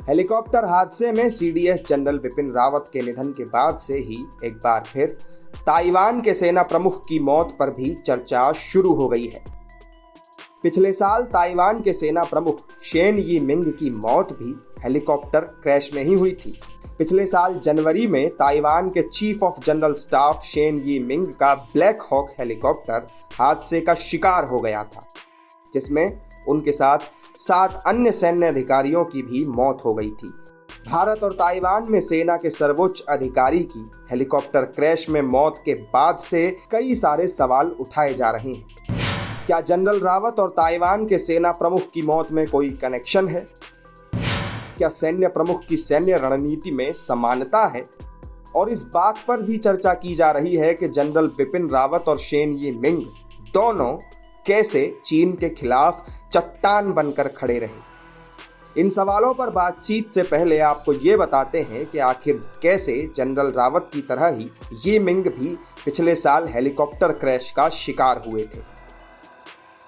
Helicopter हादसे में CDS general Bipin Rawat के निधन के बाद से ही एक बार फिर ताइवान के सेना प्रमुख की मौत पर भी चर्चा शुरू हो गई है। पिछले साल ताइवान के सेना प्रमुख शेन यी मिंग की मौत भी हेलीकॉप्टर क्रैश में ही हुई थी। पिछले साल जनवरी में ताइवान के chief of general staff Shane यी मिंग का ब्लैक हॉक हेलीकॉप्टर हादसे का शिकार हो गया था, जिसमें उनके साथ 7 अन्य सैन्य अधिकारियों की भी मौत हो गई थी। भारत और ताइवान में सेना के सर्वोच्च अधिकारी की हेलीकॉप्टर क्रैश में मौत के बाद से कई सारे सवाल उठाए जा रहे हैं। क्या जनरल रावत और ताइवान के सेना प्रमुख की मौत में कोई कनेक्शन है? क्या सैन्य प्रमुख की सैन्य रणनीति में समानता है? और इस बात पर भी चर्चा की जा रही है कि जनरल बिपिन रावत और शेन यी मिंग दोनों कैसे चीन के खिलाफ चट्टान बनकर खड़े रहे। इन सवालों पर बातचीत से पहले आपको ये बताते हैं कि आखिर कैसे जनरल रावत की तरह ही यी मिंग भी पिछले साल हेलीकॉप्टर क्रैश का शिकार हुए थे।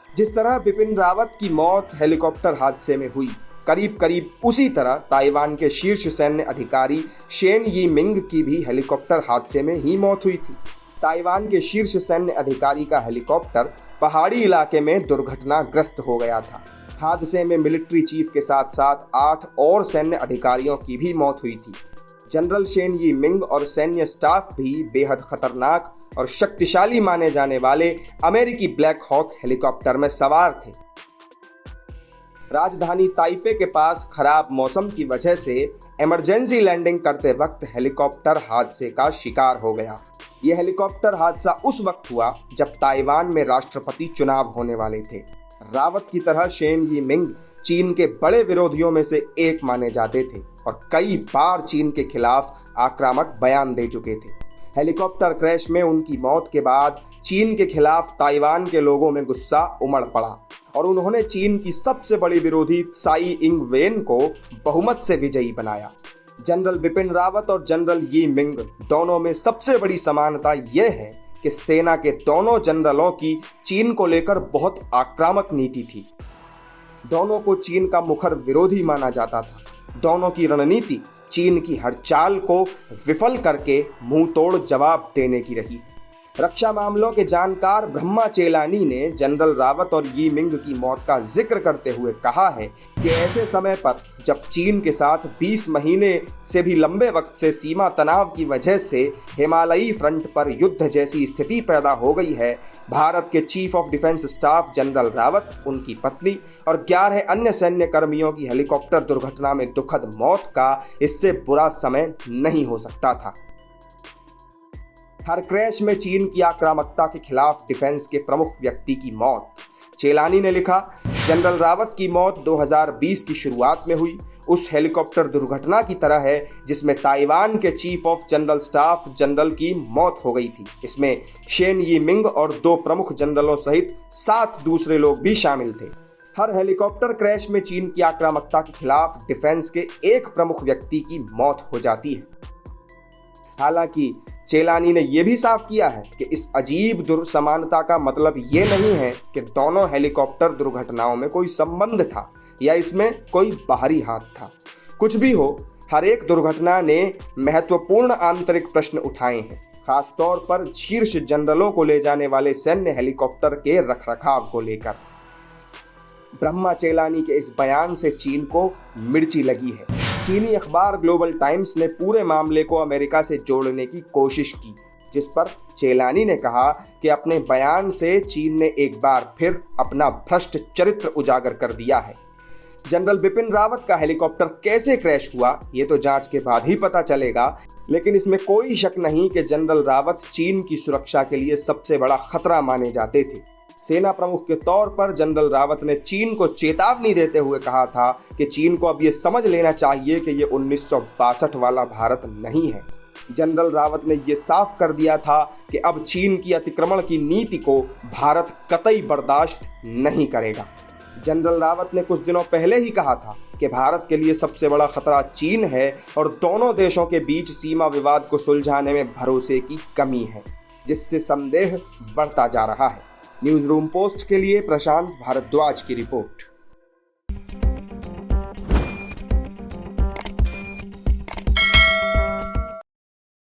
जिस तरह बिपिन रावत की मौत हेलीकॉप्टर हादसे में हुई, करीब करीब उसी तरह ताइवान के शीर्ष सैन्य अधिकारी शेन यी मिंग की भी हेलीकॉप्टर हादसे में ही मौत हुई थी। ताइवान के शीर्ष सैन्य अधिकारी का हेलीकॉप्टर पहाड़ी इलाके में दुर्घटनाग्रस्त हो गया था। हादसे में मिलिट्री चीफ के साथ साथ 8 और सैन्य अधिकारियों की भी मौत हुई थी। जनरल शेन यी मिंग और सैन्य स्टाफ भी बेहद खतरनाक और शक्तिशाली माने जाने वाले अमेरिकी ब्लैक हॉक हेलीकॉप्टर में सवार थे। राजधानी ताइपे के पास खराब मौसम की वजह से इमरजेंसी लैंडिंग करते वक्त हेलीकॉप्टर हादसे का शिकार हो गया। यह हेलीकॉप्टर हादसा उस वक्त हुआ जब ताइवान में राष्ट्रपति चुनाव होने वाले थे। रावत की तरह शेन यी मिंग चीन के बड़े विरोधियों में से एक माने जाते थे और कई बार चीन के खिलाफ आक्रामक बयान दे चुके थे। हेलीकॉप्टर क्रैश में उनकी मौत के बाद चीन के खिलाफ ताइवान के लोगों में गुस्सा उमड़ पड़ा और उन्होंने चीन की सबसे बड़ी विरोधी त्साई इंग वेन को बहुमत से विजयी बनाया। जनरल बिपिन रावत और जनरल यी मिंग दोनों में सबसे बड़ी समानता यह है कि सेना के दोनों जनरलों की चीन को लेकर बहुत आक्रामक नीति थी। दोनों को चीन का मुखर विरोधी माना जाता था। दोनों की रणनीति चीन की हर चाल को विफल करके मुंह तोड़ जवाब देने की रही। रक्षा मामलों के जानकार ब्रह्मा चेलानी ने जनरल रावत और यी मिंग की मौत का जिक्र करते हुए कहा है कि ऐसे समय पर जब चीन के साथ 20 महीने से भी लंबे वक्त से सीमा तनाव की वजह से हिमालयी फ्रंट पर युद्ध जैसी स्थिति पैदा हो गई है, भारत के chief of defence staff general Rawat, उनकी पत्नी और 11 अन्य सैन्य कर्मियों की हेलीकॉप्टर दुर्घटना में दुखद मौत का इससे बुरा समय नहीं हो सकता था। हर क्रैश में चीन की आक्रामकता के खिलाफ डिफेंस के प्रमुख व्यक्ति की मौत। चेलानी ने लिखा, जनरल रावत की मौत 2020 की शुरुआत में हुई उस हेलीकॉप्टर दुर्घटना की तरह है जिसमें ताइवान के chief of general staff general की मौत हो गई थी। इसमें शेन यी मिंग और 2 प्रमुख जनरलों सहित 7 दूसरे लोग भी शामिल थे। हर हेलीकॉप्टर क्रैश में चीन की आक्रामकता के खिलाफ डिफेंस के एक प्रमुख व्यक्ति की मौत हो जाती है। हालांकि चेलानी ने यह भी साफ किया है कि इस अजीब दुर्समानता का मतलब ये नहीं है कि दोनों हेलीकॉप्टर दुर्घटनाओं में कोई संबंध था या इसमें कोई बाहरी हाथ था। कुछ भी हो, हर एक दुर्घटना ने महत्वपूर्ण आंतरिक प्रश्न उठाए हैं, खासतौर पर शीर्ष जनरलों को ले जाने वाले सैन्य हेलीकॉप्टर के रखरखाव को लेकर। ब्रह्मा चेलानी के इस बयान से चीन को मिर्ची लगी है। चीनी अखबार ग्लोबल टाइम्स ने पूरे मामले को अमेरिका से जोड़ने की कोशिश की, जिस पर चेलानी ने कहा कि अपने बयान से चीन ने एक बार फिर अपना भ्रष्ट चरित्र उजागर कर दिया है। जनरल बिपिन रावत का हेलीकॉप्टर कैसे क्रैश हुआ, ये तो जांच के बाद ही पता चलेगा, लेकिन इसमें कोई शक नहीं कि जनरल रावत चीन की सुरक्षा के लिए सबसे बड़ा खतरा माने जाते थे। सेना प्रमुख के तौर पर जनरल रावत ने चीन को चेतावनी देते हुए कहा था कि चीन को अब ये समझ लेना चाहिए कि ये 1962 वाला भारत नहीं है। जनरल रावत ने ये साफ कर दिया था कि अब चीन की अतिक्रमण की नीति को भारत कतई बर्दाश्त नहीं करेगा। जनरल रावत ने कुछ दिनों पहले ही कहा था कि भारत के लिए सबसे बड़ा खतरा चीन है और दोनों देशों के बीच सीमा विवाद को सुलझाने में भरोसे की कमी है, जिससे संदेह बढ़ता जा रहा है। न्यूज़ रूम पोस्ट के लिए प्रशांत भारद्वाज की रिपोर्ट।